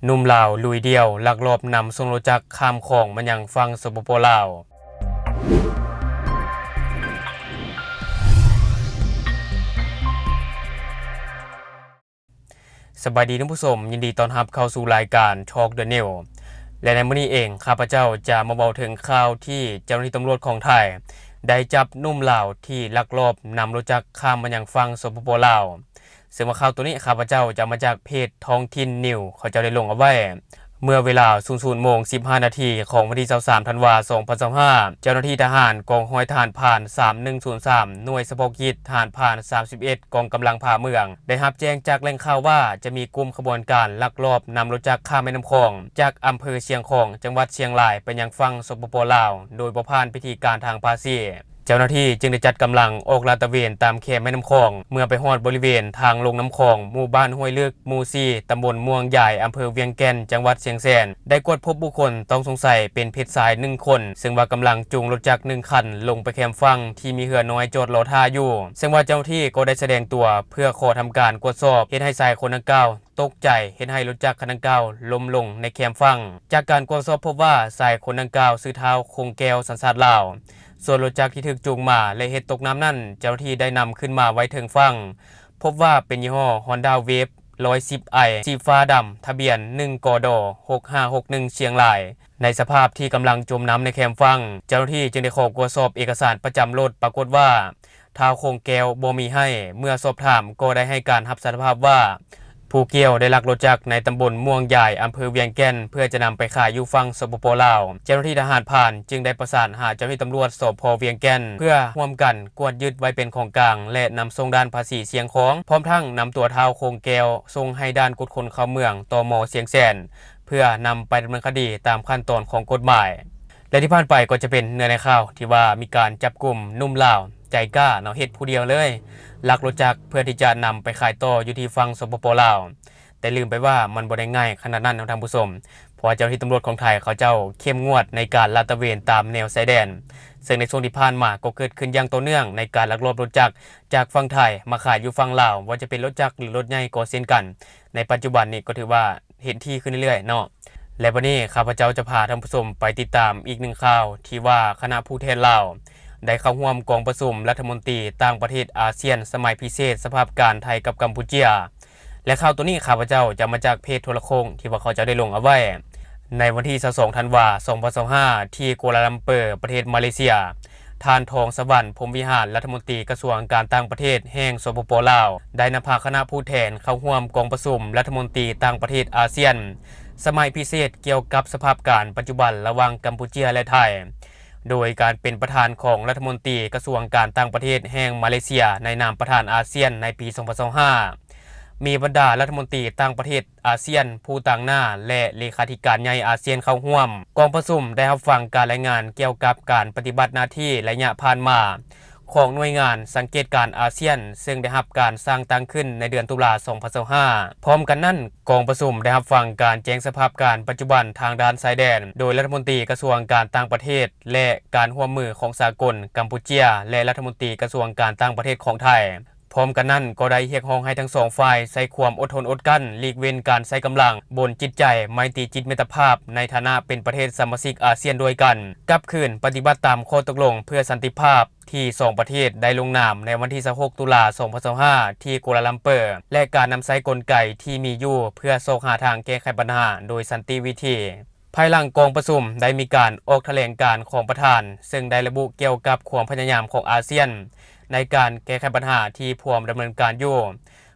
หนุ่มลาวลุยเดียวลักลอบนำส่งรถจักรข้ามคลองมายังฝั่งสปป.ลาวสบายดีท่านผู้ชมยินดีต้อนรับเข้าสู่รายการ Talk the New และในมื้อนี้เองข้าพเจ้าจะมาเบาถึงข่าวที่เจ้าหน้าที่ตำรวจของไทยได้จับหนุ่มลาวที่ลักลอบนำรถจักรข้ามมายังฝั่งสปป.ลาวซึ่งข่าวตัวนี้ข้าพเจ้าจะมาจากเพจท้องถิ่นนิวเขาจะได้ลงเอาไว้เมื่อเวลา 00:15 นาทีของวันที่ 23 ธันวาคม 2025เจ้าหน้าที่ทหารกองร้อยทหารผ่าน 3103 หน่วยเฉพาะกิจทหารผ่าน 31 กองกำลังผ่าเมืองได้รับแจ้งจากแหล่งข่าวว่าจะมีกลุ่มขบวนการลักลอบนำรถจักรข้ามแม่น้ำคลองจากอำเภอเชียงของจังหวัดเชียงรายไปยังฝั่งสปป.ลาวโดยบ่ผ่านพิธีการทางภาษีเจ้าหน้าที่จึงได้จัดกำลังออกลาดตระเวนตามแคมแม่น้ำคลองเมื่อไปฮอดบริเวณทางลงน้ำคลองหมู่บ้านห้วยลึกหมู่4ตำบลม่วงใหญ่อำเภอเวียงแก่นจังหวัดเชียงแสนได้กวดพบบุคคลต้องสงสัยเป็นเพศชาย1คนซึ่งว่ากำลังจูงรถจักร1คันลงไปแคมฝั่งที่มีเรือน้อยจอดรอท่าอยู่ซึ่งว่าเจ้าหน้าที่ก็ได้แสดงตัวเพื่อขอทำการตรวจสอบเฮ็ดให้ชายคนดังกล่าวตกใจเห็นให้รถจักรคันดังกล่าวล้มลงในแคมฝั่งจากการตรวจสอบพบว่าชายคนดังกล่าวชื่อเท้าคงแก้วสัญชาติลาวส่วนรถจักรที่ถูกจูงมาและเหตุตกน้ำนั่นเจ้าหน้าที่ได้นำขึ้นมาไว้ถึงฝั่งพบว่าเป็นยี่ห้อ Honda Wave 110i สีฟ้าดำทะเบียน1กด6561เชียงรายในสภาพที่กำลังจมน้ำในแคมฝั่งเจ้าหน้าที่จึงได้ขอตรวจสอบเอกสารประจำรถปรากฏว่าท้าวคงแก้วบ่มีให้เมื่อสอบถามก็ได้ให้การรับสารภาพว่าผู้เกี่ยวได้ลักรถจักรในตำบลม่วงใหญ่อำเภอเวียงแก่นเพื่อจะนำไปขายอยู่ฝั่งสปป.ลาวเจ้าหน้าที่ทหารผ่านจึงได้ประสานหาเจ้าหน้าที่ตำรวจสพ.เวียงแก่นเพื่อร่วมกันกวดยึดไว้เป็นของกลางและนำส่งด้านภาษีเสียงของพร้อมทั้งนำตัวท้าวคงแก้วส่งให้ด้านกฎคนเข้าเมืองตม.เสียงแสนเพื่อนำไปดำเนินคดีตามขั้นตอนของกฎหมายและที่ผ่านไปก็จะเป็นเนื้อในข่าวที่ว่ามีการจับกลุ่มหนุ่มลาวใจกล้าเนาะเฮ็ดผู้เดียวเลยลักรถจักรเพื่อที่จะนำไปขายต่ออยู่ที่ฝั่งสปป.ลาวแต่ลืมไปว่ามันบ่ได้ง่ายขนาดนั้นนะท่านผู้ชมเพราะเจ้าหน้าที่ตำรวจของไทยเขาเจ้าเข้มงวดในการลาดตระเวนตามแนวชายแดนซึ่งในช่วงที่ผ่านมาก็เกิดขึ้นอย่างต่อเนื่องในการลักลอบรถจักรจากฝั่งไทยมาขายอยู่ฝั่งลาวว่าจะเป็นรถจักรหรือรถใหญ่ก็เช่นกันในปัจจุบันนี้ก็ถือว่าเห็นที่ขึ้นเรื่อยๆเนาะและวันนี้ข้าพเจ้าจะพาท่านผู้ชมไปติดตามอีกหนึ่งข่าวที่ว่าคณะผู้แทนลาวได้เข้าร่วมกองประชุมรัฐมนตรีต่างประเทศอาเซียนสมัยพิเศษสภาพการไทยกับกัมพูชาและข่าวตัวนี้ข้าพเจ้าจะมาจากเพจโทรโคงที่ว่าเขาจะได้ลงเอาไว้ในวันที่ 22 ธันวาคม 2025ที่กัวลาลัมเปอร์ประเทศมาเลเซียท่านทองสวรรค์พรหมวิหารรัฐมนตรีกระทรวงการต่างประเทศแห่งสปป.ลาวได้นำพาคณะผู้แทนเข้าร่วมกองประชุมรัฐมนตรีต่างประเทศอาเซียนสมัยพิเศษเกี่ยวกับสภาพการปัจจุบันระหว่างกัมพูชาและไทยโดยการเป็นประธานของรัฐมนตรีกระทรวงการต่างประเทศแห่งมาเลเซียในนามประธานอาเซียนในปี 2025มีบรรดารัฐมนตรีต่างประเทศอาเซียนผู้ต่างหน้าและเลขาธิการใหญ่อาเซียนเข้าร่วมกองประชุมได้รับฟังการรายงานเกี่ยวกับการปฏิบัติหน้าที่ระยะผ่านมาของหน่วยงานสังเกตการอาเซียนซึ่งได้รับการสร้างตั้งขึ้นในเดือนตุลาคม 2025พร้อมกันนั้นกองประชุมได้รับฟังการแจ้งสภาพการปัจจุบันทางด้านชายแดนโดยรัฐมนตรีกระทรวงการต่างประเทศและการร่วมมือของสากลกัมพูชาและรัฐมนตรีกระทรวงการต่างประเทศของไทยพร้อมกันนั้นก็ได้เรียกร้องให้ทั้งสองฝ่ายใช้ความอดทนอดกลั้นหลีกเว้นการใช้กำลังบนจิตใจไมตรีจิตมิตรภาพในฐานะเป็นประเทศสมาชิกอาเซียนด้วยกันกลับคืนปฏิบัติตามข้อตกลงเพื่อสันติภาพที่2ประเทศได้ลงนามในวันที่ 26 ตุลาคม 2025ที่กัวลาลัมเปอร์และการนำใช้กลไกที่มีอยู่เพื่อโศกหาทางแก้ไขปัญหาโดยสันติวิธีภายหลังกองประชุมได้มีการออกแถลงการของประธานซึ่งได้ระบุเกี่ยวกับความพยายามของอาเซียนในการแก้ไขปัญหาที่พวมดำเนินการอยู่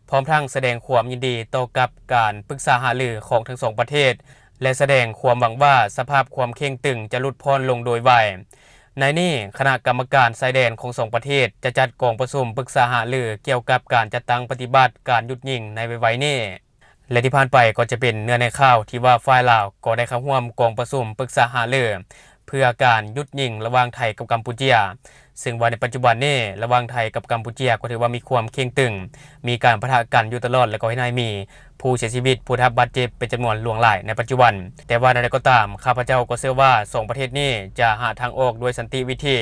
พร้อมทั้งแสดงความยินดีต่อกับการปรึกษาหารือของทั้งสองประเทศและแสดงความหวังว่าสภาพความเข่งตึงจะลดพรลงโดยไวในนี้คณะกรรมการชายแดนของสองประเทศจะจัดกองประชุมปรึกษาหารือเกี่ยวกับการจัดตั้งปฏิบัติการหยุดยิงในไวๆนี้และที่ผ่านไปก็จะเป็นเนื้อในข่าวที่ว่าฝ่ายลาวก็ได้เข้าร่วมกองประชุมปรึกษาหารือเพื่อการหยุดยิงระหว่างไทยกับกัมพูชาซึ่งว่าในปัจจุบันนี้ระหว่างไทยกับกัมพูชาก็ถือว่ามีความเข่งตึงมีการปะทะกันอยู่ตลอดและก็ให้นายมีผู้เสียชีวิตผู้ได้รับบาดเจ็บเป็นจำนวนหลวงหลายในปัจจุบันแต่ว่าใดก็ตามข้าพเจ้าก็เชื่อว่า2ประเทศนี้จะหาทางออกด้วยสันติวิธี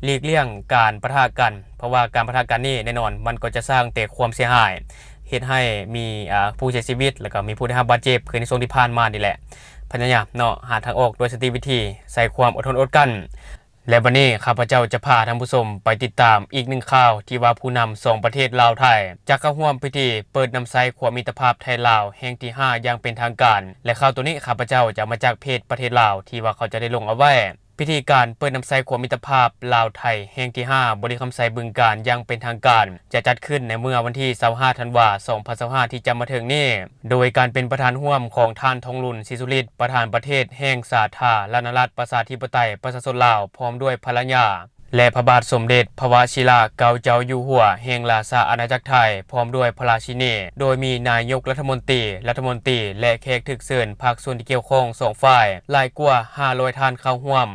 หลีกเลี่ยงการปะทะกันเพราะว่าการปะทะกันนี้แน่นอนมันก็จะสร้างแต่ความเสียหายเห เฮ็ดให้มีผู้เสียชีวิตแล้วก็มีผู้ได้รับบาดเจ็บคือในช่วงที่ผ่านมานี่แหละพยายามเนาะหาทางออกโดยสติวิธีใส่ความอดทนอดกลั้นและวันนี้ข้าพเจ้าจะพาท่านผู้ชมไปติดตามอีกหนึ่งข่าวที่ว่าผู้นำ2ประเทศลาวไทยจะเข้าร่วมพิธีเปิดน้ำใสความมิตรภาพไทยลาวแห่งที่5อย่างเป็นทางการและข่าวตัวนี้ข้าพเจ้าจะมาจากเพจประเทศลาวที่ว่าเขาจะได้ลงเอาไว้พิธีการเปิดน้ำใสความมิตรภาพลาวไทยแห่งที่5บริคำไสบึงการอย่างเป็นทางการจะจัดขึ้นในเมื่อวันที่25ธันวาคม2025ที่จะมาถึงนี้โดยการเป็นประธานร่วมของท่านทองลุ่นศรีสุฤทธิ์ประธานประเทศแห่งสาธารณรัฐประชาธิปไตยประชาชนลาวพร้อมด้วยภรรยาและพระบาทสมเด็จพระวชิรเกล้าเจ้าอยู่หัวแห่งราชอาณาจักรไทยพร้อมด้วยพระราชินีโดยมีนายกรัฐมนตรีและแขกถึกเชิญภาคส่วนที่เกี่ยวข้อง2ฝ่ายหลายกว่า500ท่านเข้าร่วม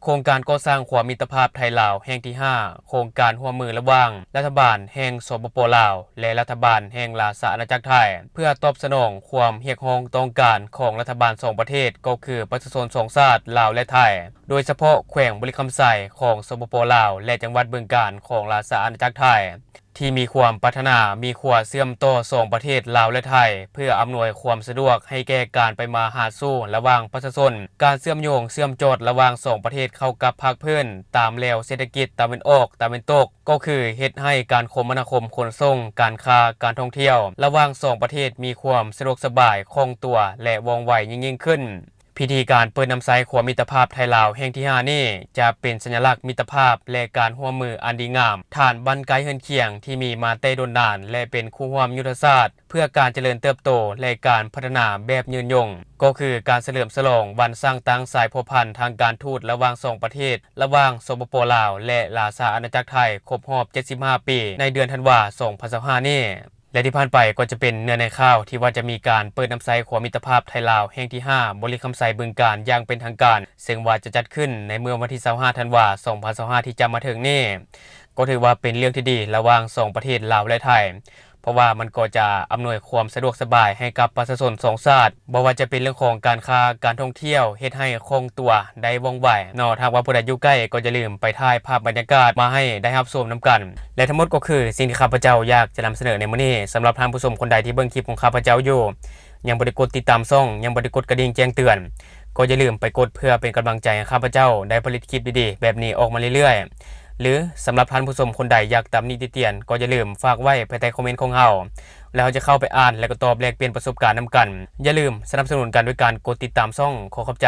โครงการก่อสร้างความมิตรภาพไทยลาวแห่งที่5โครงการร่วมมือระหว่างรัฐบาลแห่งสปป.ลาวและรัฐบาลแห่งราชอาณาจักรไทยเพื่อตอบสนองความเรียกร้องต้องการของรัฐบาล2ประเทศก็คือประชาชน2ชาติลาวและไทยโดยเฉพาะแขวงบริคำไสของสปป.ลาวและจังหวัดบึงกาฬของราชอาณาจักรไทยที่มีความพัฒนามีขั้วเชื่อมต่อ2ประเทศลาวและไทยเพื่ออำนวยความสะดวกให้แก่การไปมาหาสู่ระหว่างประชาชนการเชื่อมโยงเชื่อมโจทย์ระหว่าง2ประเทศเข้ากับภาคพื้นตามแนวเศรษฐกิจตะวันออกตะวันตกก็คือเฮ็ดให้การคมนาคมขนส่งการค้าการท่องเที่ยวระหว่าง2ประเทศมีความสะดวกสบายคล่องตัวและว่องไวยิ่งขึ้นพิธีการเปิดน้ำใสความมิตรภาพไทยลาวแห่งที่5นี้จะเป็นสัญลักษณ์มิตรภาพและการร่วมมืออันดีงามฐานบรรไกเฮือนเคียงที่มีมาแต่โดนนานและเป็นคู่ร่วมยุทธศาสตร์เพื่อการเจริญเติบโตและการพัฒนาแบบยืนยงก็คือการเฉลิมฉลองวันสร้างตั้งสายพัวพันธ์ทางการทูตระหว่าง2ประเทศระหว่างสปป.ลาวและราชอาณาจักรไทยครบรอบ75ปีในเดือนธันวาคม2025นี้และที่ผ่านไปก็จะเป็นเนื้อในข่าวที่ว่าจะมีการเปิดน้ำใสความมิตรภาพไทยลาวแห่งที่5บริคำไสบึงการอย่างเป็นทางการซึ่งว่าจะจัดขึ้นในเมื่อวันที่25ธันวาคม2025ที่จะมาถึงนี้ก็ถือว่าเป็นเรื่องที่ดีระหว่าง2ประเทศลาวและไทยเพราะว่ามันก็จะอำนวยความสะดวกสบายให้กับประชาชน2ชาติบ่ว่าจะเป็นเรื่องของการค้าการท่องเที่ยวเฮ็ดให้คงตัวได้ว่องไวเนาะถ้าว่าผู้ใดอยู่ใกล้ก็จะลืมไปถ่ายภาพบรรยากาศมาให้ได้รับชมนํกันและทั้งหมดก็คือสิ่งที่ข้าพเจ้าอยากจะนำเสนอในมื้อนี้สำหรับท่านผู้ชมคนใดที่เบิ่งคลิปของข้าพเจ้าอยู่ยังบ่ได้กดติดตามช่องยังบ่ได้กดกระดิ่งแจ้งเตือนก็อย่าลืมไปกดเพื่อเป็นกำลังใจให้ข้าพเจ้าได้ผลิตคลิปดีๆแบบนี้ออกมาเรื่อยๆหรือสำหรับท่านผู้ชมคนใดอยากตำหนิติเตียนก็อย่าลืมฝากไว้ภายใต้คอมเมนต์ของเฮาแล้วเราจะเข้าไปอ่านและก็ตอบแลกเปลี่ยนประสบการณ์นำกันอย่าลืมสนับสนุนกันด้วยการกดติดตามช่องขอขอบใจ